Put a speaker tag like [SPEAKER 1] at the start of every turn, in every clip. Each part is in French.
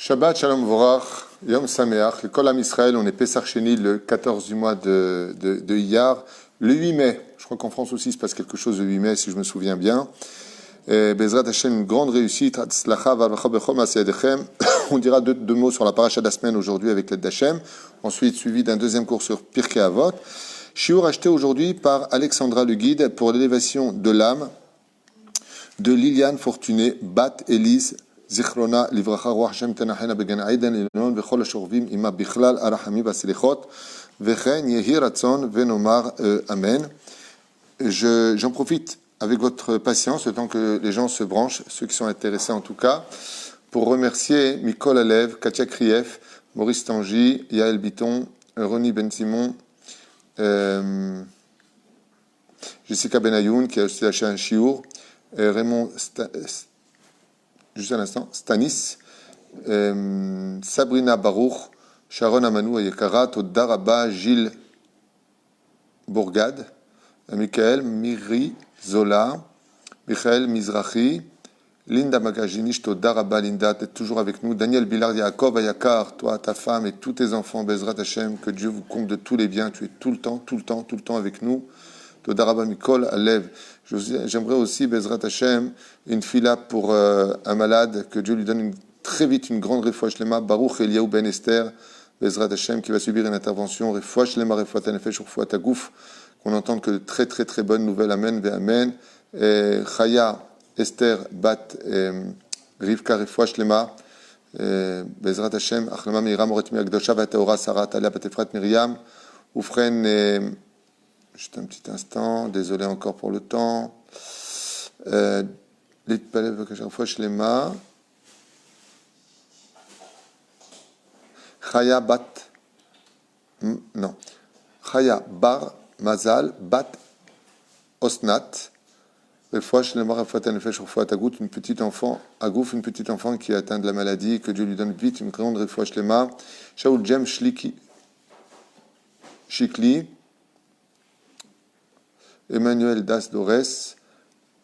[SPEAKER 1] Shabbat Shalom Vorach, Yom Sameach, le Kol Am Israël, on est Pessah Sheni le 14 du mois de Iyar, le 8 mai, je crois qu'en France aussi il se passe quelque chose le 8 mai si je me souviens bien. Bezrat Hashem, une grande réussite, on dira deux mots sur la paracha de la semaine aujourd'hui avec l'aide d'Hachem, ensuite suivi d'un deuxième cours sur Pirkei Avot. Shiur acheté aujourd'hui par Alexandra le guide pour l'élévation de l'âme de Liliane Fortuné, Bat Elise Zichrona Livracha Ruach Hashem Tenachena Began Aiden Elinon Vechol Ashorvim Ima Bichlal Arachami Vaselichot Vechen Yehi Ratzon Venomar Amen. J'en profite avec votre patience, le temps que les gens se branchent, ceux qui sont intéressés en tout cas, pour remercier Mikol Alev, Katia Krief, Maurice Tangy, Yael Biton, Ronnie Ben Simon, Jessica Benayoun qui a aussi lâché un chiour, Raymond juste à l'instant, Stanis, Sabrina Baruch, Sharon Amanou Ayekara, Toda Rabba, Gilles Bourgade, Michael Miri Zola, Michael Mizrahi, Linda Magajinish, Toda Rabba, Linda, t'es toujours avec nous, Daniel Bilard Yaakov Ayakar, toi, ta femme et tous tes enfants, Bezrat Hashem, que Dieu vous comble de tous les biens, tu es tout le temps avec nous. Toda Rabba Mikol Alev. J'aimerais aussi, Bezrat Hashem, une fila pour un malade, que Dieu lui donne très vite une grande refouach lema, Baruch Eliyahu Ben Esther, Bezrat Hashem, qui va subir une intervention, refouach lema, refouach tanefesh, refouach tagouf, qu'on entende que de très bonnes nouvelles, amen, ve amen. Chaya Esther Bat Rivka refouach lema, Bezrat Hashem, Achlama Meira Moret Miagdosha, Vataora Sarah Talia Batefrat Miriam, Oufren. Juste un petit instant, désolé encore pour le temps. Chaya Bat, non, Chaya Bar Mazal Bat Osnat, une petite enfant, Agouf, une petite enfant qui est atteinte de la maladie, que Dieu lui donne vite une grande refouach lema. Shaul Jem Shikli, Emmanuel Das Dores,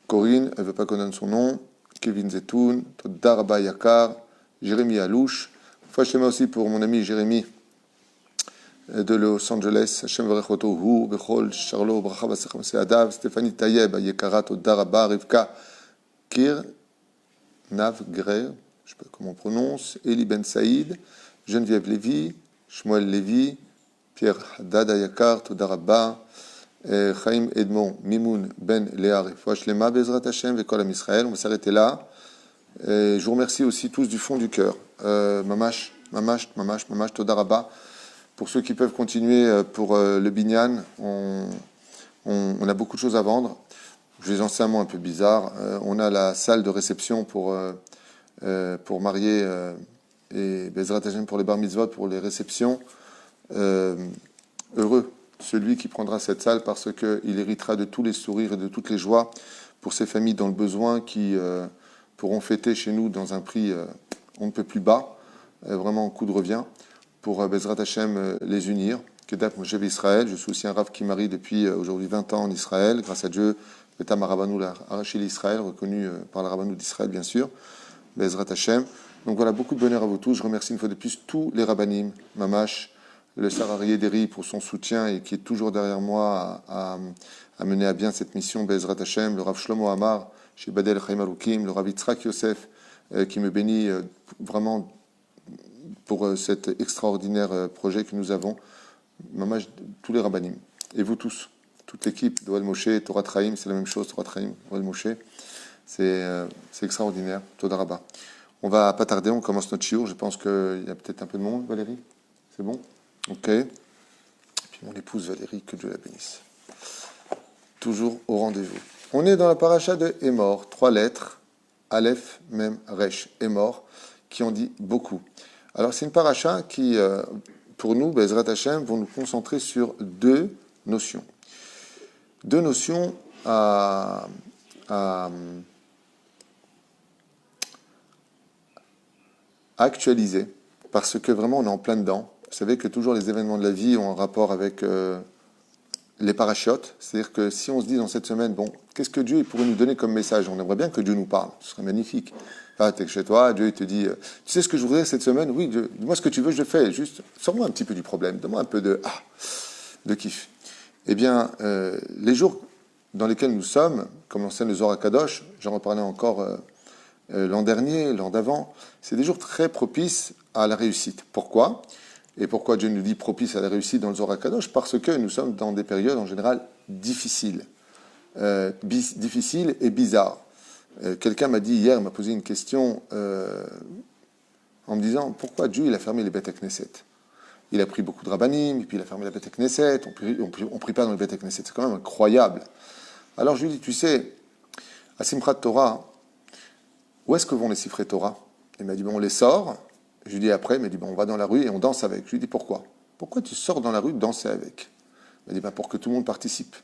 [SPEAKER 1] Corinne, elle ne veut pas qu'on donne son nom, Kevin Zetoun, Toda Rabba Yakar, Jérémy Alouche, Fouachlema aussi pour mon ami Jérémy de Los Angeles, Hashem Varechoto Hu, Bechol, Charlot, Bracha Basacham Seadav, Stéphanie Tayeb, Ayekara, Toda Rabba, Rivka, Kir, Navgrer, je ne sais pas comment on prononce, Eli Ben Saïd, Geneviève Lévy, Shmuel Lévy, Pierre Haddad Ayakar, Toda Rabba, Chaim Edmond, Mimoun Ben Léa, Refouach Lema, Bezrat Hashem, Vekol Am Israël. On va s'arrêter là. Je vous remercie aussi tous du fond du cœur. Mamash, Toda Rabba. Pour ceux qui peuvent continuer pour le Binyan, on a beaucoup de choses à vendre. Je vais en lancer un mot un peu bizarre. On a la salle de réception pour marier et Bezrat Hashem pour les bar mitzvot, pour les réceptions. Heureux celui qui prendra cette salle parce qu'il héritera de tous les sourires et de toutes les joies pour ces familles dans le besoin qui pourront fêter chez nous dans un prix on ne peut plus bas, vraiment en coup de revient, pour Bezrat Hashem les unir. Kedat Moshe Israël, je suis aussi un rav qui marie depuis aujourd'hui 20 ans en Israël, grâce à Dieu, Betam Rabbanou Arachil Israël, reconnu par le Rabbanou d'Israël bien sûr, Bezrat Hashem. Donc voilà, beaucoup de bonheur à vous tous. Je remercie une fois de plus tous les rabbanim, Mamash, le Sararié Deri pour son soutien et qui est toujours derrière moi à mener à bien cette mission Bezrat Hashem, le Rav Shlomo Amar chez Badel Chaim Arukim, le Rav Yitzhak Yosef qui me bénit vraiment pour cet extraordinaire projet que nous avons. Maman, tous les rabbanim et vous tous, toute l'équipe d'Oel Moshe, Torah Traim, c'est la même chose, Torah Traim, Oel Moshe, c'est extraordinaire, Toda Rabba. On va pas tarder, on commence notre shiur. Je pense qu'il y a peut-être un peu de monde, Valérie, c'est bon? Ok. Et puis mon épouse Valérie, que Dieu la bénisse. Toujours au rendez-vous. On est dans la paracha de Emor, 3 lettres, Aleph, Mem, Resh, Emor, qui en dit beaucoup. Alors c'est une paracha qui, pour nous, Bezrat Hashem, vont nous concentrer sur deux notions. Deux notions à actualiser, parce que vraiment on est en plein dedans. Vous savez que toujours les événements de la vie ont un rapport avec les parachutes. C'est-à-dire que si on se dit dans cette semaine, bon, qu'est-ce que Dieu pourrait nous donner comme message? On aimerait bien que Dieu nous parle, ce serait magnifique. Là, tu es chez toi, Dieu il te dit, tu sais ce que je voudrais cette semaine? Oui, dis-moi ce que tu veux, je le fais. Juste, sors-moi un petit peu du problème, donne-moi un peu de kiff. Eh bien, les jours dans lesquels nous sommes, comme l'enseigne le Zohar Kadosh, j'en reparlais encore l'an dernier, l'an d'avant, c'est des jours très propices à la réussite. Pourquoi? Et pourquoi Dieu nous dit propice à la réussite dans le Zohar Kadosh? Parce que nous sommes dans des périodes en général difficiles. Difficiles et bizarres. Quelqu'un m'a dit hier, m'a posé une question en me disant pourquoi Dieu il a fermé les Beth Knesset. Il a pris beaucoup de rabbanim, et puis il a fermé la Beth Knesset, on prie pas dans les Beth Knesset, c'est quand même incroyable. Alors je lui dis, tu sais, à Simchat Torah, où est-ce que vont les Sifrei Torah? Il m'a dit, bon, on les sort. Je lui dis après, il m'a dit, bon, on va dans la rue et on danse avec. Je lui dis, pourquoi? Pourquoi tu sors dans la rue danser avec? Il m'a dit, ben, pour que tout le monde participe.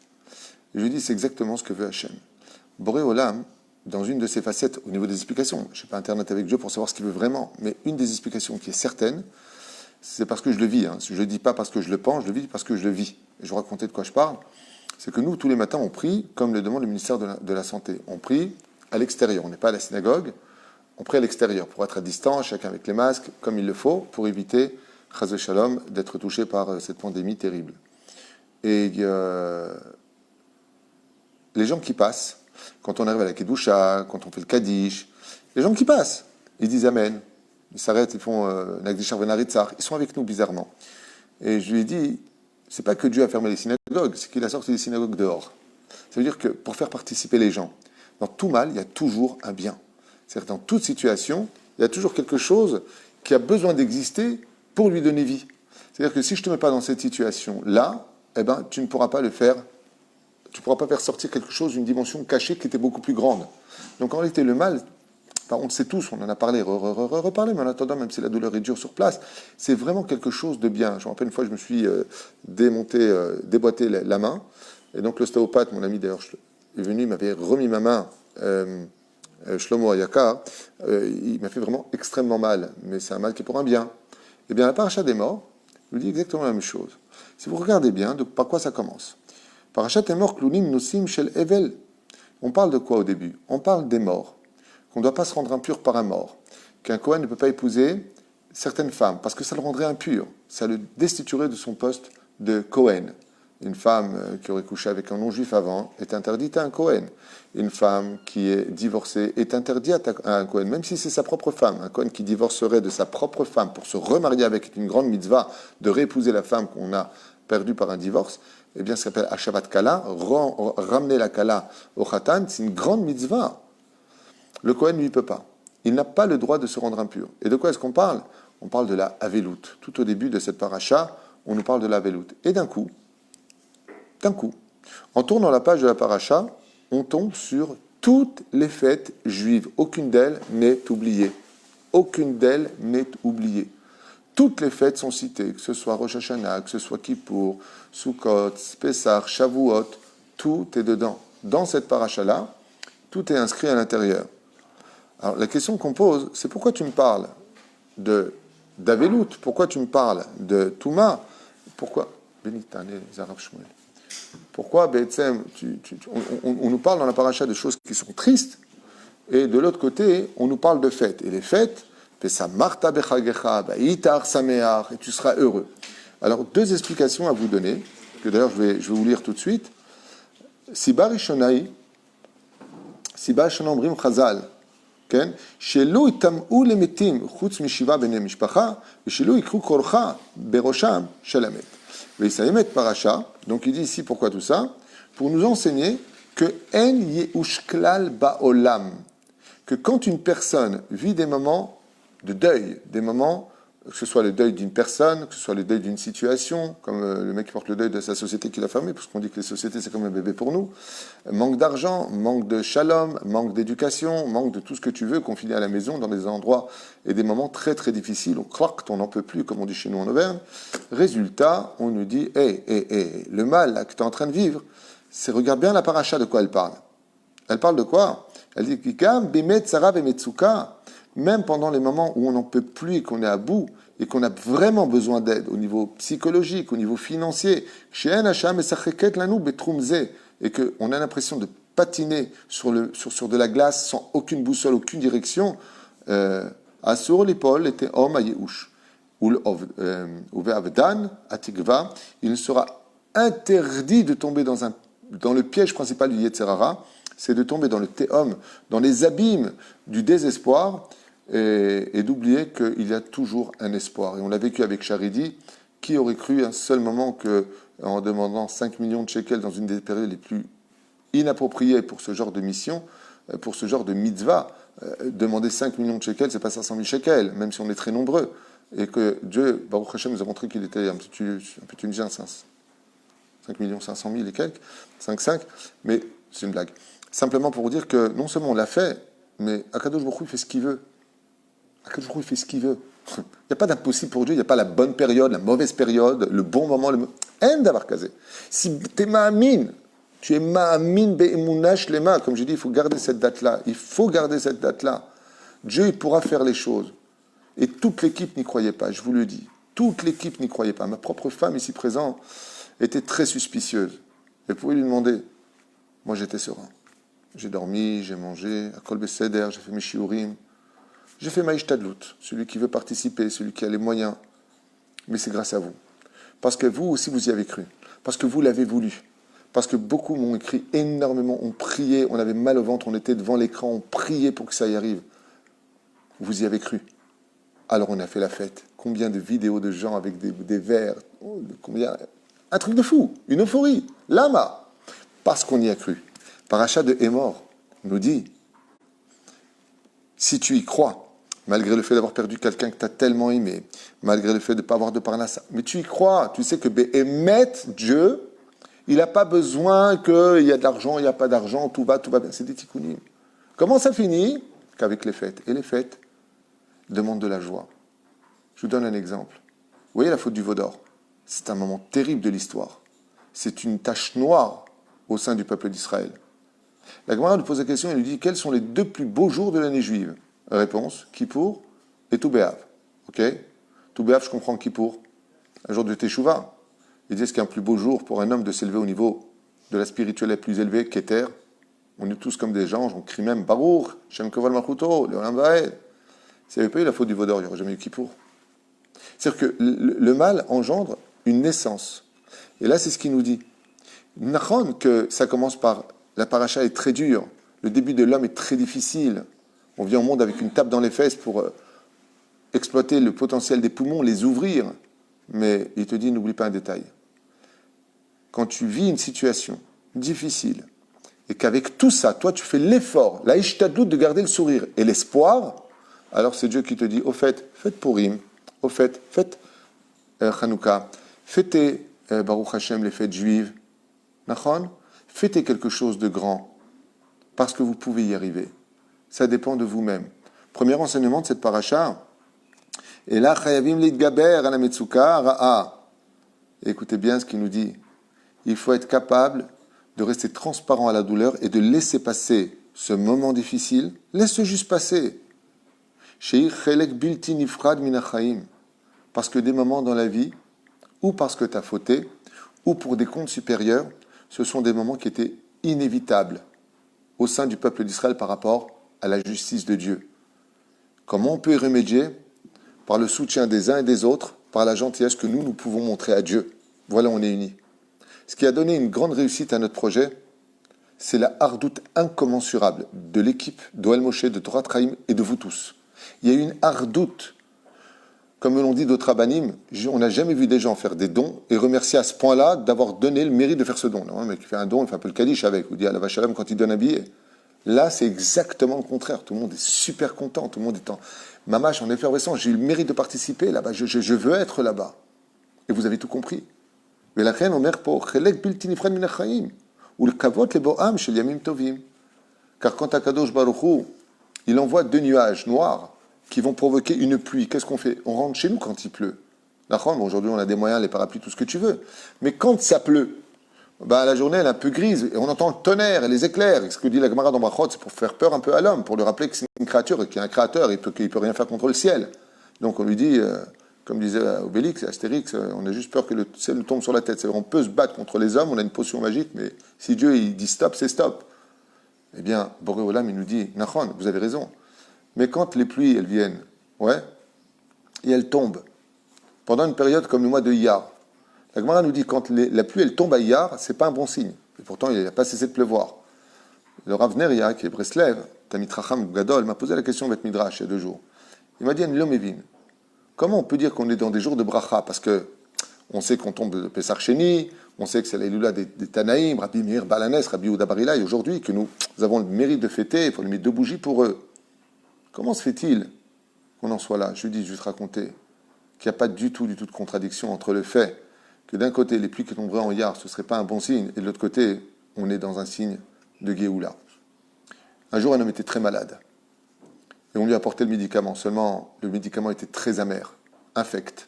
[SPEAKER 1] Et je lui dis, c'est exactement ce que veut Hachem. Boré Olam, dans une de ses facettes, au niveau des explications, je n'ai pas Internet avec Dieu pour savoir ce qu'il veut vraiment, mais une des explications qui est certaine, c'est parce que je le vis. Je ne le dis pas parce que je le pense, je le vis parce que je le vis. Et je vous racontais de quoi je parle. C'est que nous, tous les matins, on prie, comme le demande le ministère de la Santé. On prie à l'extérieur. On n'est pas à la synagogue. On prie à l'extérieur pour être à distance, chacun avec les masques, comme il le faut, pour éviter, chas shalom, d'être touché par cette pandémie terrible. Et les gens qui passent, quand on arrive à la Kedusha, quand on fait le Kaddish, les gens qui passent, ils disent Amen. Ils s'arrêtent, ils font Nagdishar Venaritzar. Ils sont avec nous bizarrement. Et je lui ai dit, c'est pas que Dieu a fermé les synagogues, c'est qu'il a sorti les synagogues dehors. Ça veut dire que pour faire participer les gens, dans tout mal, il y a toujours un bien. C'est-à-dire que dans toute situation, il y a toujours quelque chose qui a besoin d'exister pour lui donner vie. C'est-à-dire que si je ne te mets pas dans cette situation-là, eh ben, tu ne pourras pas le faire. Tu ne pourras pas faire sortir quelque chose, une dimension cachée qui était beaucoup plus grande. Donc en réalité, le mal, on le sait tous, on en a parlé, reparlé, mais en attendant, même si la douleur est dure sur place, c'est vraiment quelque chose de bien. Je me rappelle une fois, je me suis déboîté la main, et donc l'ostéopathe, mon ami d'ailleurs, est venu, il m'avait remis ma main, Shlomo Ayaka, il m'a fait vraiment extrêmement mal, mais c'est un mal qui est pour un bien. Eh bien, la paracha des morts nous dit exactement la même chose. Si vous regardez bien, par quoi ça commence? Parachat des morts, Klunim Nosim Shel Evel. On parle de quoi au début? On parle des morts, qu'on ne doit pas se rendre impur par un mort, qu'un Kohen ne peut pas épouser certaines femmes, parce que ça le rendrait impur, ça le destituerait de son poste de Kohen. Une femme qui aurait couché avec un non-juif avant est interdite à un Kohen. Une femme qui est divorcée est interdite à un Kohen, même si c'est sa propre femme. Un Kohen qui divorcerait de sa propre femme pour se remarier avec une grande mitzvah, de réépouser la femme qu'on a perdue par un divorce, eh bien, ça s'appelle Hashavat Kala, ramener la Kala au Khatan, c'est une grande mitzvah. Le Kohen, lui, ne peut pas. Il n'a pas le droit de se rendre impur. Et de quoi est-ce qu'on parle? On parle de la Avelout. Tout au début de cette paracha, on nous parle de la Avelout. Et d'un coup, en tournant la page de la paracha, on tombe sur toutes les fêtes juives. Aucune d'elles n'est oubliée. Aucune d'elles n'est oubliée. Toutes les fêtes sont citées, que ce soit Rosh Hashanah, que ce soit Kippour, Sukkot, Pessah, Shavuot, tout est dedans. Dans cette paracha-là, tout est inscrit à l'intérieur. Alors la question qu'on pose, c'est pourquoi tu me parles d'Avelout? Pourquoi tu me parles de Touma? Pourquoi Pourquoi on nous parle dans la paracha de choses qui sont tristes, et de l'autre côté, on nous parle de fêtes. Et les fêtes, Marta bechagecha, itar sameach, et tu seras heureux. Alors, deux explications à vous donner, que d'ailleurs je vais vous lire tout de suite. Siba Rishonai, Siba Shonambrim Chazal, שלא יטמאו למתים חוץ משבעה בני משפחה, ושלא יקחו כורחה בראשם של המת. ויסיים את פרשה, donc il dit ici pourquoi tout ça, pour nous enseigner que en yehush klal ba'olam, que quand une personne vit des moments de deuil, des moments, que ce soit le deuil d'une personne, que ce soit le deuil d'une situation, comme le mec qui porte le deuil de sa société qu'il a fermée, parce qu'on dit que les sociétés c'est comme un bébé pour nous, manque d'argent, manque de shalom, manque d'éducation, manque de tout ce que tu veux, confiné à la maison, dans des endroits et des moments très très difficiles, on craque, on n'en peut plus, comme on dit chez nous en Auvergne. Résultat, on nous dit, le mal là, que tu es en train de vivre, c'est, regarde bien la paracha de quoi elle parle. Elle parle de quoi? Elle dit, Kikam, Bemet, Sarah, Bemetsuka. Même pendant les moments où on n'en peut plus et qu'on est à bout et qu'on a vraiment besoin d'aide au niveau psychologique, au niveau financier, et qu'on a l'impression de patiner sur de la glace sans aucune boussole, aucune direction, Asur l'ipol était homme à Yehush. Uve'avdan atikva, il ne sera interdit de tomber dans le piège principal du Yetzer Hara, c'est de tomber dans le théum, dans les abîmes du désespoir, et d'oublier qu'il y a toujours un espoir. Et on l'a vécu avec Charidi. Qui aurait cru un seul moment que, en demandant 5 millions de shekels dans une des périodes les plus inappropriées pour ce genre de mission, pour ce genre de mitzvah, demander 5 millions de shekels, c'est pas 500 000 shekels, même si on est très nombreux. Et que Dieu, Baruch Hashem, nous a montré qu'il était un peu tunisien, 5 500 000 et quelques, 5,5, mais c'est une blague. Simplement pour vous dire que non seulement on l'a fait, mais Akadosh Baruch Hu, il fait ce qu'il veut. Akadosh Baruch Hu, il fait ce qu'il veut. Il n'y a pas d'impossible pour Dieu, il n'y a pas la bonne période, la mauvaise période, le bon moment, haine d'avoir casé. Si tu es ma'amin, tu es ma'amin be'emunash lema, comme j'ai dit, il faut garder cette date-là. Il faut garder cette date-là. Dieu, il pourra faire les choses. Et toute l'équipe n'y croyait pas, je vous le dis. Toute l'équipe n'y croyait pas. Ma propre femme, ici présente, était très suspicieuse. Elle pouvait lui demander. Moi, j'étais serein. J'ai dormi, j'ai mangé, à Kol Beseder, j'ai fait mes shiurim. J'ai fait Maïch Tadlout, celui qui veut participer, celui qui a les moyens. Mais c'est grâce à vous. Parce que vous aussi, vous y avez cru. Parce que vous l'avez voulu. Parce que beaucoup m'ont écrit énormément, ont prié, on avait mal au ventre, on était devant l'écran, on priait pour que ça y arrive. Vous y avez cru. Alors on a fait la fête. Combien de vidéos de gens avec des verres, combien... Un truc de fou, une euphorie. Lama. Parce qu'on y a cru. Paracha de Hémor nous dit, si tu y crois, malgré le fait d'avoir perdu quelqu'un que tu as tellement aimé, malgré le fait de ne pas avoir de parnassa, mais tu y crois, tu sais que Béhémet, Dieu, il n'a pas besoin qu'il y a de l'argent, il n'y a pas d'argent, tout va bien, c'est des tikkunim. Comment ça finit? Qu'avec les fêtes. Et les fêtes demandent de la joie. Je vous donne un exemple. Vous voyez la faute du veau d'or? C'est un moment terrible de l'histoire. C'est une tache noire au sein du peuple d'Israël. La Gemara nous pose la question et lui dit, quels sont les 2 plus beaux jours de l'année juive? Réponse, Kippour et Tou B'Av. Ok? Tou B'Av, je comprends Kippour. Un jour de Teshuvah. Ils disent qu'il y a un plus beau jour pour un homme de s'élever au niveau de la spirituelle la plus élevée qu'Ether. On est tous comme des anges, on crie même Baruch, Shem Koval Malchuto, le Olam Vaed. S'il n'y avait pas eu la faute du veau d'or, il n'y aurait jamais eu Kippour. C'est-à-dire que le mal engendre une naissance. Et là, c'est ce qu'il nous dit. Nachon, que ça commence par la paracha est très dure, le début de l'homme est très difficile. On vient au monde avec une tape dans les fesses pour exploiter le potentiel des poumons, les ouvrir. Mais il te dit, n'oublie pas un détail. Quand tu vis une situation difficile, et qu'avec tout ça, toi, tu fais l'effort, la ishtadlout de garder le sourire et l'espoir, alors c'est Dieu qui te dit, au fait, faites Purim, au fait, faites Hanouka, fêtez Baruch Hashem, les fêtes juives, Nachon, fêtez quelque chose de grand, parce que vous pouvez y arriver. Ça dépend de vous-même. Premier enseignement de cette paracha, et là, chayavim lidgaber ala metsuka ra'a. Écoutez bien ce qu'il nous dit. Il faut être capable de rester transparent à la douleur et de laisser passer ce moment difficile. Laisse juste passer. Sheir chelek bilti nifrad min hachaim. Parce que des moments dans la vie, ou parce que tu as fauté, ou pour des comptes supérieurs, ce sont des moments qui étaient inévitables au sein du peuple d'Israël par rapport à la justice de Dieu. Comment on peut y remédier? Par le soutien des uns et des autres, par la gentillesse que nous pouvons montrer à Dieu. Voilà, on est unis. Ce qui a donné une grande réussite à notre projet, c'est la hardoute incommensurable de l'équipe d'Oel Moshe, de Torah Traim et de vous tous. Il y a eu une hardoute, comme l'ont dit d'autres abanim, on n'a jamais vu des gens faire des dons et remercier à ce point-là d'avoir donné le mérite de faire ce don. Un mec qui fait un don, il fait un peu le kaddish avec, ou dit à la vache à l'âme quand il donne un billet. Là, c'est exactement le contraire. Tout le monde est super content, tout le monde est en mamache, en effervescence. J'ai eu le mérite de participer là-bas, je veux être là-bas. Et vous avez tout compris. Mais la reine Omer pour chelek bilti nifrad min hachaim ou le kavot le boam shel yamim tovim. Car quand Akadosh Baruch Hu, il envoie 2 nuages noirs qui vont provoquer une pluie, qu'est-ce qu'on fait? On rentre chez nous quand il pleut. D'accord, aujourd'hui on a des moyens, les parapluies, tout ce que tu veux. Mais quand ça pleut, la journée elle est un peu grise et on entend le tonnerre et les éclairs. Et ce que dit la Gemara dans Brachot, c'est pour faire peur un peu à l'homme, pour lui rappeler que c'est une créature et qu'il y a un créateur, qu'il peut rien faire contre le ciel. Donc on lui dit, comme disait Obélix et Astérix, on a juste peur que le ciel nous tombe sur la tête. C'est-à-dire on peut se battre contre les hommes, on a une potion magique, mais si Dieu il dit stop, c'est stop. Eh bien, Boré Olam il nous dit, Nachon, vous avez raison. Mais quand les pluies, elles viennent, ouais, et elles tombent, pendant une période comme le mois de Iyar, la Gemara nous dit quand la pluie, elle tombe à Iyar, c'est pas un bon signe. Et pourtant, il n'a pas cessé de pleuvoir. Le Rav Neria, qui est Breslev, Tamit Racham Gadol, m'a posé la question avec Midrash il y a 2 jours. Il m'a dit, L'Omevin, comment on peut dire qu'on est dans des jours de bracha? Parce que on sait qu'on tombe de Pessar Sheni, on sait que c'est l'Eloula des Tanaïm, Rabbi Meir Balanes, Rabbi Yehuda Bar Ilai, aujourd'hui, que nous avons le mérite de fêter, il faut lui mettre 2 bougies pour eux. Comment se fait-il qu'on en soit là? Je lui dis, je vais te raconter qu'il n'y a pas du tout de contradiction entre le fait que d'un côté, les pluies qui tomberaient en Iyar, ce ne serait pas un bon signe, et de l'autre côté, on est dans un signe de Géoula. Un jour, un homme était très malade, et on lui a apporté le médicament, seulement le médicament était très amer, infect.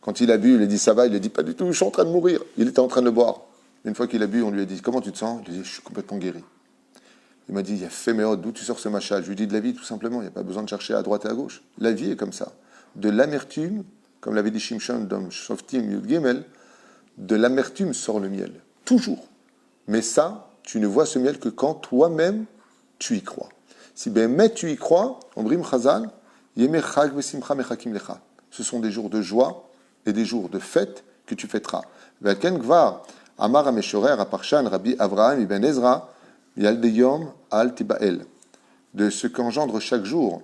[SPEAKER 1] Quand il a bu, il a dit ça va, il a dit pas du tout, je suis en train de mourir. Il était en train de le boire. Une fois qu'il a bu, on lui a dit comment tu te sens? Il a dit je suis complètement guéri. Il m'a dit il y a fait méode, d'où tu sors ce machin? Je lui ai dit de la vie tout simplement, il n'y a pas besoin de chercher à droite et à gauche. La vie est comme ça. De l'amertume, comme l'avait dit Shimshon dans Shoftim Yud Gimel, de l'amertume sort le miel. Toujours. Mais ça, tu ne vois ce miel que quand toi-même tu y crois. Si ben tu y crois, on brim chazal, yemeh chag vesimcha mechakim lecha. Ce sont des jours de joie et des jours de fête que tu fêteras. Velken gvar amar ameshorer aparshan Rabbi Avraham ibn Ezra yaldeyom al tibael. De ce qu'engendre chaque jour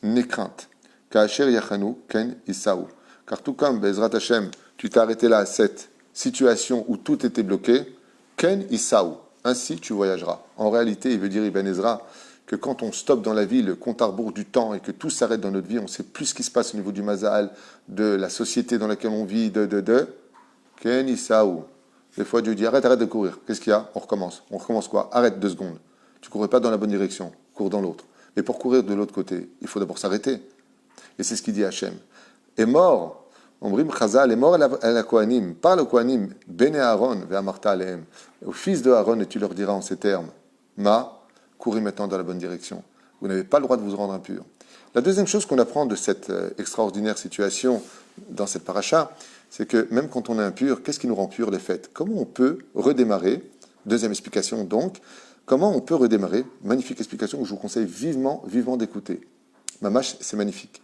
[SPEAKER 1] n'est crainte. Ka'asher yachanu ken isaou. Car tout comme Bezrat Hashem, tu t'es arrêté là à cette situation où tout était bloqué, ken isaou. Ainsi tu voyageras. En réalité, il veut dire Ibn Ezra que quand on stoppe dans la vie le compte à rebours du temps et que tout s'arrête dans notre vie, on ne sait plus ce qui se passe au niveau du mazal, de la société dans laquelle on vit, Ken Isaou. Des fois, Dieu dit arrête de courir. Qu'est-ce qu'il y a? On recommence. On recommence quoi? Arrête 2 secondes. Tu ne courais pas dans la bonne direction, cours dans l'autre. Mais pour courir de l'autre côté, il faut d'abord s'arrêter. Et c'est ce qu'il dit Hachem. Est mort, Omrim Chazal, est mort à la Kohanim. Parle au Kohanim, Bene Aaron, Ve'amarta Alehem. Au fils de Aaron, et tu leur diras en ces termes, courez maintenant dans la bonne direction. Vous n'avez pas le droit de vous rendre impur. La deuxième chose qu'on apprend de cette extraordinaire situation dans cette paracha, c'est que même quand on est impur, qu'est-ce qui nous rend pur? Les fêtes. Comment on peut redémarrer? Deuxième explication donc, comment on peut redémarrer? Magnifique explication que je vous conseille vivement d'écouter. Mamash, c'est magnifique.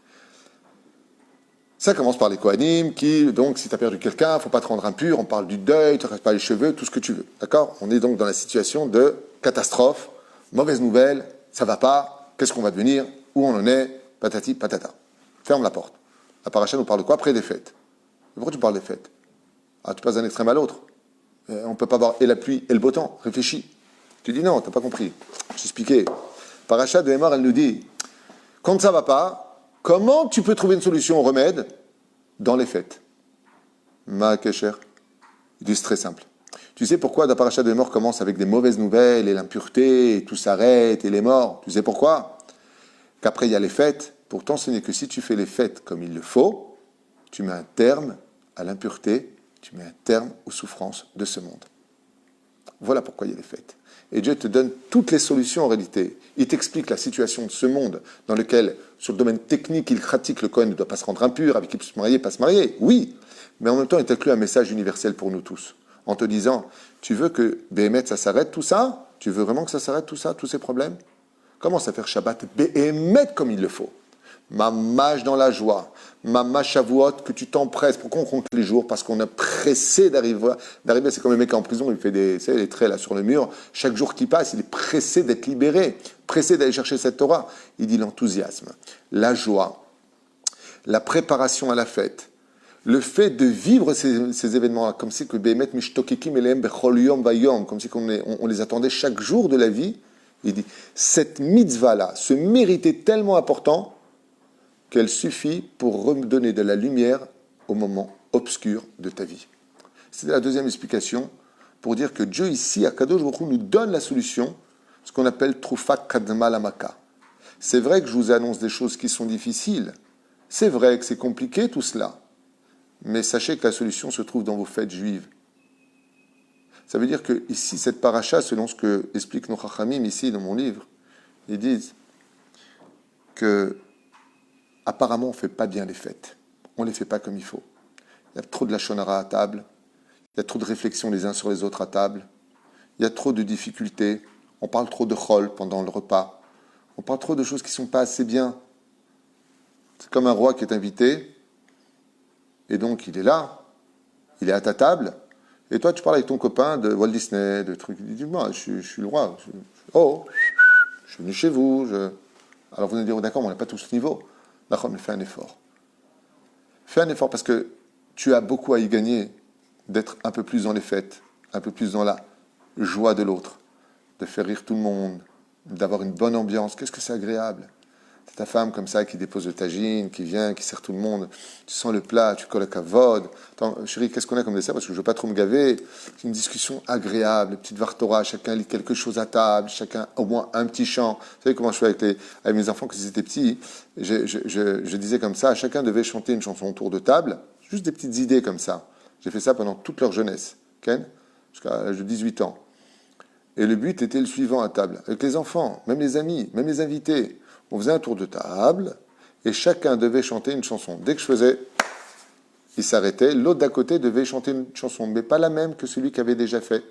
[SPEAKER 1] Ça commence par les Kohanim qui, donc, si tu as perdu quelqu'un, il ne faut pas te rendre impur, on parle du deuil, tu ne restes pas les cheveux, tout ce que tu veux. D'accord? On est donc dans la situation de catastrophe, mauvaise nouvelle, ça va pas, qu'est-ce qu'on va devenir, où on en est, patati, patata. Ferme la porte. La paracha nous parle de quoi? Après des fêtes. Pourquoi tu parles des fêtes? Ah, tu passes d'un extrême à l'autre. On ne peut pas avoir et la pluie et le beau temps. Réfléchis. Tu dis non, tu n'as pas compris. Je t'expliquais. Paracha de Hémar, elle nous dit, quand ça va pas, comment tu peux trouver une solution au remède? Dans les fêtes. Ma Kesher. Ils disent très simple. Tu sais pourquoi la paracha de Hémar commence avec des mauvaises nouvelles et l'impureté, et tout s'arrête et les morts? Tu sais pourquoi? Qu'après il y a les fêtes. Pour t'enseigner que si tu fais les fêtes comme il le faut, tu mets un terme à l'impureté, tu mets un terme aux souffrances de ce monde. Voilà pourquoi il y a les fêtes. Et Dieu te donne toutes les solutions en réalité. Il t'explique la situation de ce monde dans lequel, sur le domaine technique, il pratique le Kohen ne doit pas se rendre impur, avec qui il peut se marier, pas se marier. Oui, mais en même temps, il t'inclut un message universel pour nous tous. En te disant, tu veux que Béhémet, ça s'arrête tout ça? Tu veux vraiment que ça s'arrête tout ça, tous ces problèmes? Commence à faire Shabbat Béhémet comme il le faut. Mamash dans la joie, Mamash Shavuot, que tu t'empresses. Pourquoi on compte les jours? Parce qu'on est pressé d'arriver. C'est comme le mec en prison, il fait les traits là sur le mur. Chaque jour qui passe, il est pressé d'être libéré, pressé d'aller chercher cette Torah. Il dit l'enthousiasme, la joie, la préparation à la fête, le fait de vivre ces événements-là, comme si que Behemet Mishtokikim Elehem Bechol Yom Vayom, comme si on les attendait chaque jour de la vie. Il dit cette mitzvah-là, ce mérite est tellement important qu'elle suffit pour redonner de la lumière au moment obscur de ta vie. C'est la deuxième explication pour dire que Dieu ici, à Kadosh Baruch Hu, nous donne la solution, ce qu'on appelle Trufa Kadma Lamaka. C'est vrai que je vous annonce des choses qui sont difficiles, c'est vrai que c'est compliqué tout cela, mais sachez que la solution se trouve dans vos fêtes juives. Ça veut dire que ici, cette paracha, selon ce que explique nos Chachamim ici dans mon livre, ils disent que apparemment, on ne fait pas bien les fêtes. On ne les fait pas comme il faut. Il y a trop de la shonara à table. Il y a trop de réflexions les uns sur les autres à table. Il y a trop de difficultés. On parle trop de chol pendant le repas. On parle trop de choses qui ne sont pas assez bien. C'est comme un roi qui est invité, et donc il est là, il est à ta table, et toi tu parles avec ton copain de Walt Disney, de trucs. Il dit, moi, je suis le roi. Je suis venu chez vous. Alors vous allez dire, oh, d'accord, mais on n'a pas tous ce niveau. D'accord, mais fais un effort. Fais un effort parce que tu as beaucoup à y gagner d'être un peu plus dans les fêtes, un peu plus dans la joie de l'autre, de faire rire tout le monde, d'avoir une bonne ambiance. Qu'est-ce que c'est agréable. C'est ta femme comme ça qui dépose le tagine, qui vient, qui sert tout le monde. Tu sens le plat, tu colles à kavod. Attends, chérie, qu'est-ce qu'on a comme dessert? Parce que je ne veux pas trop me gaver. C'est une discussion agréable, petite vartora, chacun lit quelque chose à table, chacun au moins un petit chant. Vous savez comment je fais avec mes enfants quand ils étaient petits? Je disais comme ça, chacun devait chanter une chanson autour de table, juste des petites idées comme ça. J'ai fait ça pendant toute leur jeunesse, Ken, jusqu'à l'âge de 18 ans. Et le but était le suivant à table, avec les enfants, même les amis, même les invités. On faisait un tour de table et chacun devait chanter une chanson. Dès que je faisais, il s'arrêtait. L'autre d'à côté devait chanter une chanson, mais pas la même que celui qui avait déjà fait.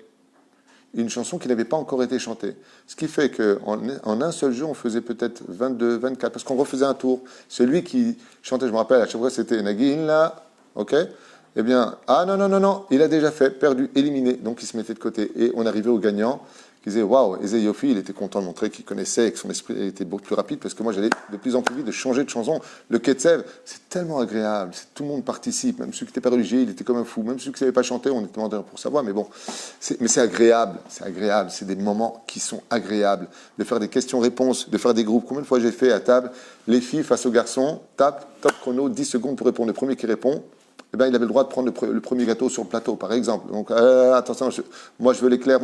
[SPEAKER 1] Une chanson qui n'avait pas encore été chantée. Ce qui fait qu'en un seul jeu, on faisait peut-être 22, 24, parce qu'on refaisait un tour. Celui qui chantait, je me rappelle, à chaque fois c'était Nagin là, ok? Eh bien, ah non, non, non, non, il a déjà fait, perdu, éliminé. Donc il se mettait de côté. Et on arrivait au gagnant qui disait waouh, Eze Yofi, il était content de montrer qu'il connaissait et que son esprit était beaucoup plus rapide parce que moi j'allais de plus en plus vite de changer de chanson. Le Ketsev, c'est tellement agréable, tout le monde participe, même ceux qui n'étaient pas religieux, il était comme un fou, même ceux qui ne savaient pas chanter, on était demandé pour savoir, mais bon, c'est agréable, c'est des moments qui sont agréables, de faire des questions-réponses, de faire des groupes. Combien de fois j'ai fait à table, les filles face aux garçons, tape, top chrono, 10 secondes pour répondre, le premier qui répond, eh ben, il avait le droit de prendre le premier gâteau sur le plateau, par exemple. Donc, attention, moi je veux l'éclair.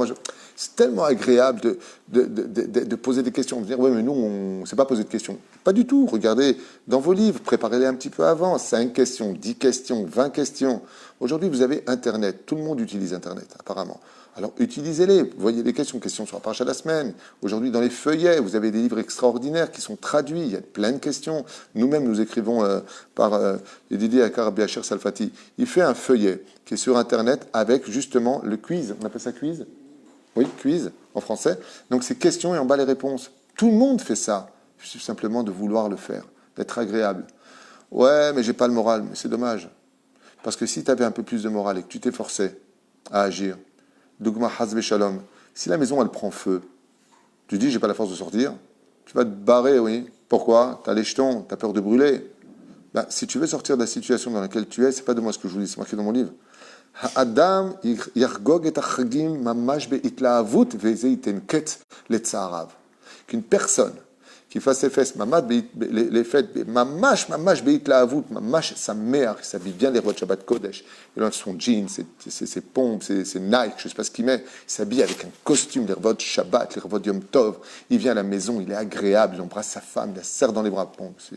[SPEAKER 1] C'est tellement agréable de poser des questions, de dire, oui, mais nous, on ne sait pas poser de questions. Pas du tout. Regardez dans vos livres, préparez-les un petit peu avant. 5 questions, 10 questions, 20 questions. Aujourd'hui, vous avez Internet. Tout le monde utilise Internet, apparemment. Alors, utilisez-les. Vous voyez les questions sur la paracha de la semaine. Aujourd'hui, dans les feuillets, vous avez des livres extraordinaires qui sont traduits. Il y a plein de questions. Nous-mêmes, nous écrivons par Didier Akar Biachir Salfati. Il fait un feuillet qui est sur Internet avec justement le quiz. On appelle ça quiz? Oui, quiz en français. Donc, c'est questions et en bas les réponses. Tout le monde fait ça. Il suffit simplement de vouloir le faire, d'être agréable. Ouais, mais j'ai pas le moral. Mais c'est dommage. Parce que si tu avais un peu plus de morale et que tu t'efforçais à agir, Dougma Hazbe Shalom. Si la maison, elle prend feu, tu dis, j'ai pas la force de sortir, tu vas te barrer, oui. Pourquoi? T'as les jetons, t'as peur de brûler. Ben, si tu veux sortir de la situation dans laquelle tu es, c'est pas de moi ce que je vous dis, c'est marqué dans mon livre. Adam yargog et achagim mamash beitlaavut vezeiten ket letzarav. Qu'une personne qui fasse ses fesses, les fêtes, mamash beitlaavut, mamash sa mère, qui s'habille bien les rois de Shabbat Kodesh, il a son jean, ses pompes, ses Nike, je ne sais pas ce qu'il met, il s'habille avec un costume, les rois de Shabbat, les rois de Yom Tov, il vient à la maison, il est agréable, il embrasse sa femme, il la serre dans les bras, bon, si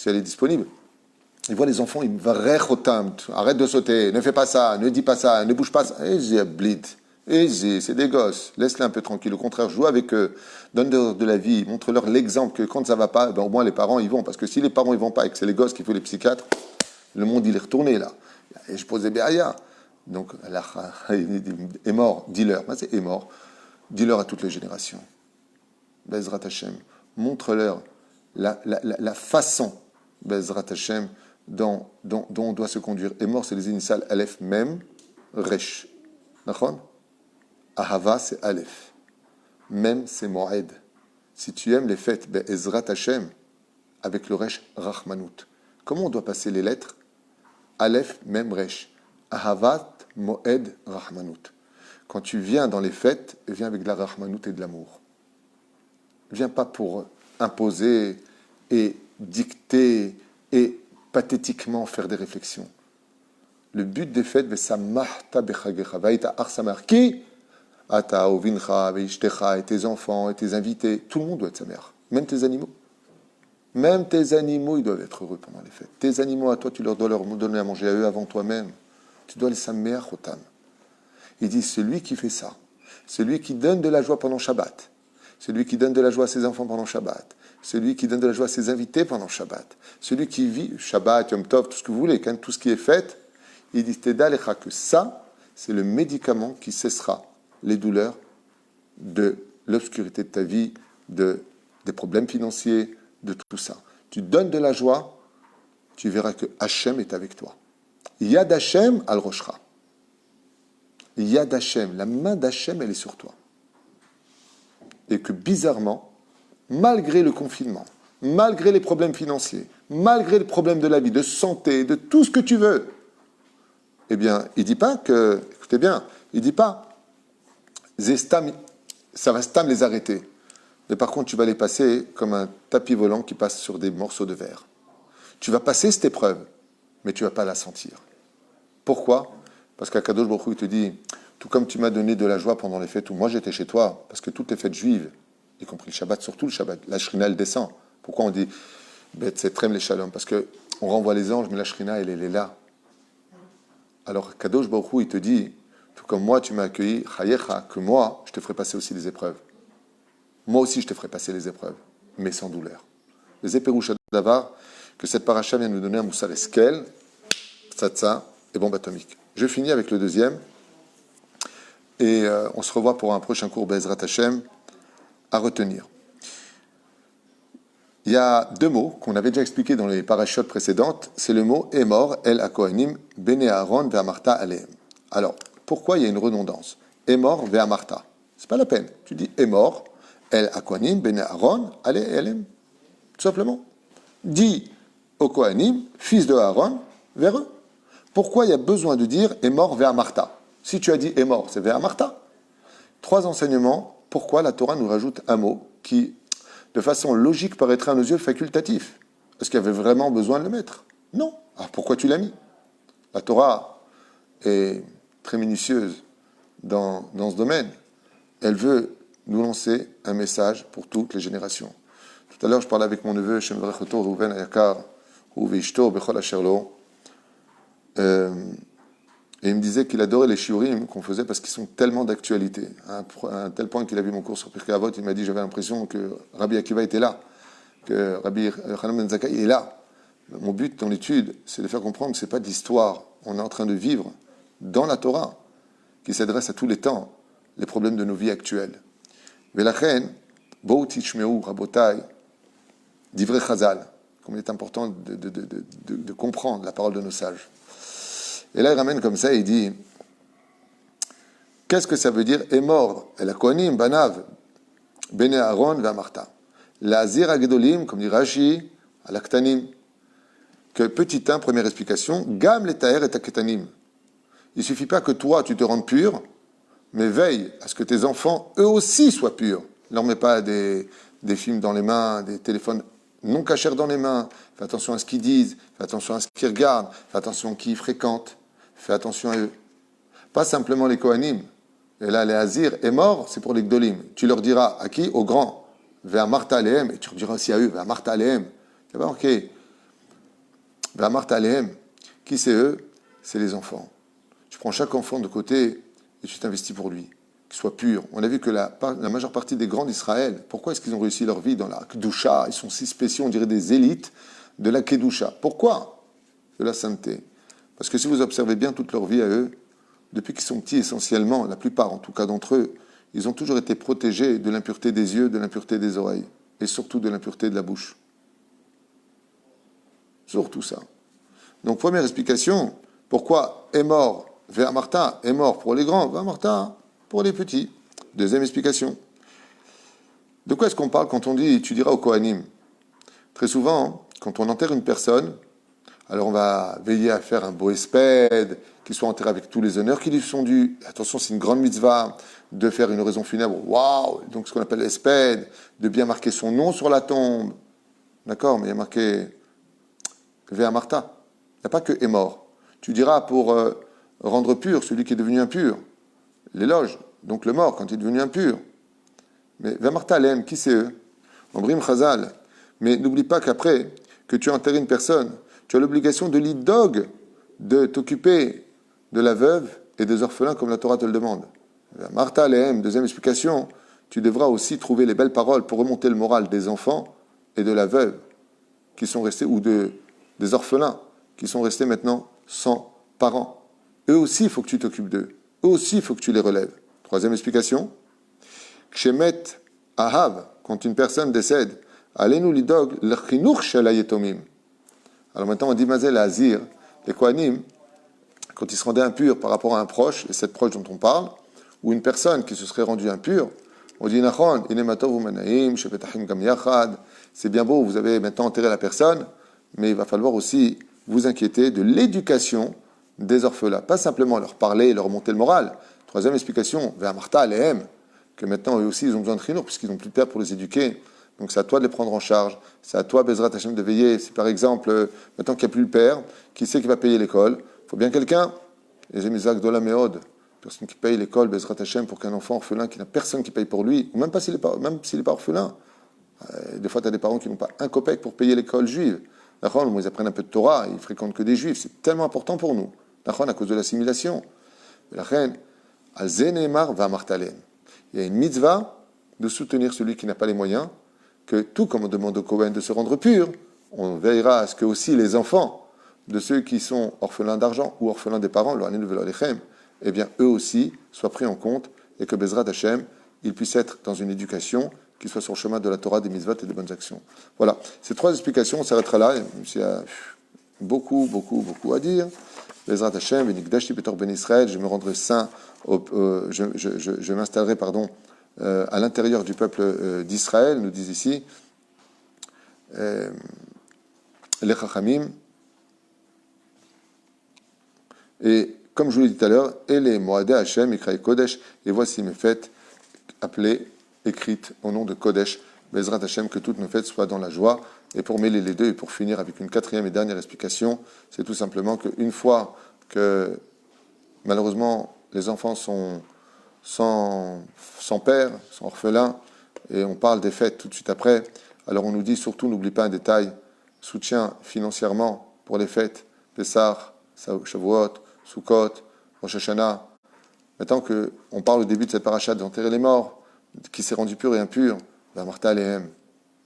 [SPEAKER 1] elle est disponible. Il voit les enfants, il me arrête de sauter, ne fais pas ça, ne dis pas ça, ne bouge pas ça. C'est des gosses, laisse-les un peu tranquilles. Au contraire, joue avec eux, donne-leur de la vie, montre-leur l'exemple que quand ça va pas, ben au moins les parents y vont. Parce que si les parents y vont pas et que c'est les gosses qui font les psychiatres, le monde il est retourné là. Et je posais Béaya. Donc, Allah est mort, dis-leur. Ben, c'est est mort. Dis-leur à toutes les générations. Bezrat Hashem, montre-leur la façon, Bezrat Hashem, dont on doit se conduire. Et mort, c'est les initiales Aleph, Mem, Resh. D'accord? Ahava, c'est Aleph. Mem, c'est Moed. Si tu aimes les fêtes, Ezrat Hashem, avec le Resh, Rachmanut. Comment on doit passer les lettres? Aleph, Mem, Resh. Ahavat, Moed, Rachmanut. Quand tu viens dans les fêtes, viens avec de la Rachmanut et de l'amour. Viens pas pour imposer et dicter et pathétiquement faire des réflexions. Le but des fêtes, qui ata ovincha veishtecha et tes enfants et tes invités, tout le monde doit être sa mère, même tes animaux. Même tes animaux, ils doivent être heureux pendant les fêtes. Tes animaux, à toi, tu leur dois leur donner à manger à eux avant toi-même. Tu dois les samer chotam. Il dit, celui qui fait ça, celui qui donne de la joie pendant Shabbat, celui qui donne de la joie à ses enfants pendant Shabbat, celui qui donne de la joie à ses invités pendant Shabbat, celui qui vit Shabbat, Yom Tov, tout ce que vous voulez, quand tout ce qui est fait, il dit Teda lecha que ça, c'est le médicament qui cessera les douleurs de l'obscurité de ta vie, de des problèmes financiers, de tout ça. Tu donnes de la joie, tu verras que Hachem est avec toi. Yad Hachem al Roshra. Yad Hachem, la main d'Hachem, elle est sur toi. Et que bizarrement, malgré le confinement, malgré les problèmes financiers, malgré les problèmes de la vie, de santé, de tout ce que tu veux, eh bien, il ne dit pas que, écoutez bien, il ne dit pas, ça va stam les arrêter. Mais par contre, tu vas les passer comme un tapis volant qui passe sur des morceaux de verre. Tu vas passer cette épreuve, mais tu ne vas pas la sentir. Pourquoi ? Parce qu'Akadosh Baruch Hu, il te dit, tout comme tu m'as donné de la joie pendant les fêtes où moi j'étais chez toi, parce que toutes les fêtes juives, y compris le Shabbat, surtout le Shabbat, la Shrina, elle descend. Pourquoi on dit Bet Setrem les Shalom ? Parce qu'on renvoie les anges, mais la Shrina, elle est là. Alors Kadosh Baruch Hu, il te dit, tout comme moi tu m'as accueilli, Chayecha, que moi, je te ferai passer aussi les épreuves. Moi aussi, je te ferai passer les épreuves, mais sans douleur. Les éperoucha d'avar, que cette paracha vient nous donner un moussal eskel, tzatza et bombe atomique. Je finis avec le deuxième, et on se revoit pour un prochain cours Be'ezrat Hashem à retenir. Il y a deux mots qu'on avait déjà expliqués dans les parachutes précédentes. C'est le mot Emor, El Akohanim, Bene Aaron, Ve'amarta Alehem. Alors, pourquoi il y a une redondance ? Emor, Ve'amarta. C'est pas la peine. Tu dis Emor, El Akohanim, Bene Aaron, Alehem. Tout simplement. Dis au Kohanim, fils de Aaron, vers eux. Pourquoi il y a besoin de dire Emor, Ve'amarta ? Si tu as dit Emor, c'est Ve'amarta. Trois enseignements. Pourquoi la Torah nous rajoute un mot qui, de façon logique, paraîtrait à nos yeux facultatif. Est-ce qu'il y avait vraiment besoin de le mettre ? Non. Alors pourquoi tu l'as mis ? La Torah est très minutieuse dans ce domaine. Elle veut nous lancer un message pour toutes les générations. Tout à l'heure, je parlais avec mon neveu, Shem Vrechoto, Rouven Ayakar, Rouve Ishto, Bechol Asherlo. Et il me disait qu'il adorait les shiurim qu'on faisait parce qu'ils sont tellement d'actualité. À un tel point qu'il a vu mon cours sur Pirkei Avot, il m'a dit, j'avais l'impression que Rabbi Akiva était là, que Rabbi Hanan Ben Zakkai est là. Mon but dans l'étude, c'est de faire comprendre que ce n'est pas de l'histoire. On est en train de vivre dans la Torah, qui s'adresse à tous les temps, les problèmes de nos vies actuelles. Velachen, Bo'u tichmeu rabotai, divrei chazal, comme il est important de comprendre la parole de nos sages. Et là, il ramène comme ça, il dit, qu'est-ce que ça veut dire ? Emor, el akohanim, banav, bene Aaron, ve'amarta. L'azir agedolim, comme dit Rashi, alaktanim. Que petit 1, première explication, gam letaher et aketanim. Il ne suffit pas que toi, tu te rendes pur, mais veille à ce que tes enfants, eux aussi, soient purs. Ne leur mets pas des films dans les mains, des téléphones non cachers dans les mains. Fais attention à ce qu'ils disent, fais attention à ce qu'ils regardent, fais attention à qui ils fréquentent. Fais attention à eux. Pas simplement les Kohanim. Et là, les Hazir est mort, c'est pour les Gdolim. Tu leur diras à qui ? Aux grands. Vers Martha Alehem. Et tu leur diras aussi à eux. Vers Martha Alehem. Tu vas ok. Vers Martha Alehem. Qui c'est eux ? C'est les enfants. Tu prends chaque enfant de côté et tu t'investis pour lui. Qu'il soit pur. On a vu que la majeure partie des grands d'Israël, pourquoi est-ce qu'ils ont réussi leur vie dans la Kedusha ? Ils sont si spéciaux, on dirait des élites de la Kedusha. Pourquoi ? De la sainteté. Parce que si vous observez bien toute leur vie à eux, depuis qu'ils sont petits essentiellement, la plupart en tout cas d'entre eux, ils ont toujours été protégés de l'impureté des yeux, de l'impureté des oreilles, et surtout de l'impureté de la bouche. Surtout ça. Donc première explication, pourquoi est mort vers Martha, est mort pour les grands, vers Martha pour les petits. Deuxième explication. De quoi est-ce qu'on parle quand on dit, tu diras au Kohanim ? Très souvent, quand on enterre une personne, alors on va veiller à faire un beau espède, qu'il soit enterré avec tous les honneurs qui lui sont dus. Attention, c'est une grande mitzvah de faire une oraison funèbre. Waouh ! Donc ce qu'on appelle l'espède, de bien marquer son nom sur la tombe. D'accord ? Mais il y a marqué Véa Martha. Il n'y a pas que est mort. Tu diras pour rendre pur celui qui est devenu impur. L'éloge, donc le mort quand il est devenu impur. Mais Véa Martha l'aime, qui c'est eux ? Ambrim Chazal. Mais n'oublie pas qu'après que tu as enterré une personne, tu as l'obligation de l'idog, de t'occuper de la veuve et des orphelins comme la Torah te le demande. Martha Alehem, deuxième explication, tu devras aussi trouver les belles paroles pour remonter le moral des enfants et de la veuve qui sont restés, ou des orphelins qui sont restés maintenant sans parents. Eux aussi, il faut que tu t'occupes d'eux. Eux aussi, il faut que tu les relèves. Troisième explication, Kshemet Ahav, quand une personne décède, allez-nous lidog le chinuch shel hayetomim. Alors maintenant, on dit Mazel Azir, les Kohanim, quand ils se rendaient impurs par rapport à un proche, et cette proche dont on parle, ou une personne qui se serait rendue impure, on dit Nachon, inematov umanaim, shepetachim gam yachad. C'est bien beau, vous avez maintenant enterré la personne, mais il va falloir aussi vous inquiéter de l'éducation des orphelins. Pas simplement leur parler et leur monter le moral. Troisième explication, Ve'amarta alehem, que maintenant eux aussi ils ont besoin de chinour, puisqu'ils n'ont plus de père pour les éduquer. Donc c'est à toi de les prendre en charge, c'est à toi, Bezrat Hashem, de veiller. Si par exemple, maintenant qu'il n'y a plus le père, qui sait qui va payer l'école? Il faut bien quelqu'un. Les Zemizak Dola Meod, personne qui paye l'école, Bezrat Hashem, pour qu'un enfant orphelin qui n'a personne qui paye pour lui, ou même s'il n'est pas orphelin. Des fois, tu as des parents qui n'ont pas un copec pour payer l'école juive. D'accord, ils apprennent un peu de Torah, ils fréquentent que des juifs. C'est tellement important pour nous. D'accord, à cause de l'assimilation. La reine, Al-Zenemar va martalen. Il y a une mitzvah de soutenir celui qui n'a pas les moyens, que tout comme on demande au Kohen de se rendre pur, on veillera à ce que aussi les enfants de ceux qui sont orphelins d'argent ou orphelins des parents, eh bien eux aussi soient pris en compte et que Bezrat Hashem, ils puissent être dans une éducation qui soit sur le chemin de la Torah, des mitzvot et des bonnes actions. Voilà, ces trois explications, on s'arrêtera là. Il y a beaucoup à dire. Bezrat Hashem, Venikdashti Betor Ben Israël, je me rendrai saint, je m'installerai, à l'intérieur du peuple d'Israël, nous disent ici, les Chachamim, et comme je vous l'ai dit tout à l'heure, et les Moadé Hashem, Ikraï Kodesh, et voici mes fêtes appelées, écrites au nom de Kodesh, Bezrat Hashem, que toutes nos fêtes soient dans la joie. Et pour mêler les deux, et pour finir avec une quatrième et dernière explication, c'est tout simplement qu'une fois que, malheureusement, les enfants sont sans père, sont orphelins, et on parle des fêtes tout de suite après, alors on nous dit surtout, n'oublie pas un détail, soutien financièrement pour les fêtes, Pessah, Shavuot, Sukkot, Rosh Hashanah. Maintenant qu'on parle au début de cette paracha d'enterrer les morts, qui s'est rendu pur et impur, ben Martha Alehem,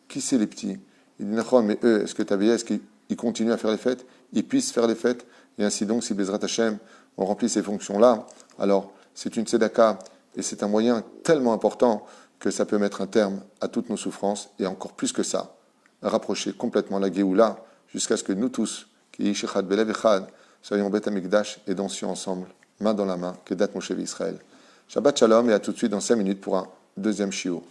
[SPEAKER 1] qui c'est les petits? Il dit, mais eux, est-ce que tu as veillé, est-ce qu'ils continuent à faire les fêtes? Ils puissent faire les fêtes? Et ainsi donc, si Bezrat Hashem, on remplit ces fonctions-là, alors c'est une tzedaka, et c'est un moyen tellement important que ça peut mettre un terme à toutes nos souffrances, et encore plus que ça, rapprocher complètement la Géoula, jusqu'à ce que nous tous, qui Yishechad Belev Echad, soyons Beth Amikdash et dansions ensemble, main dans la main, que date Moshe Israël. Shabbat Shalom, et à tout de suite dans 5 minutes pour un deuxième shiur.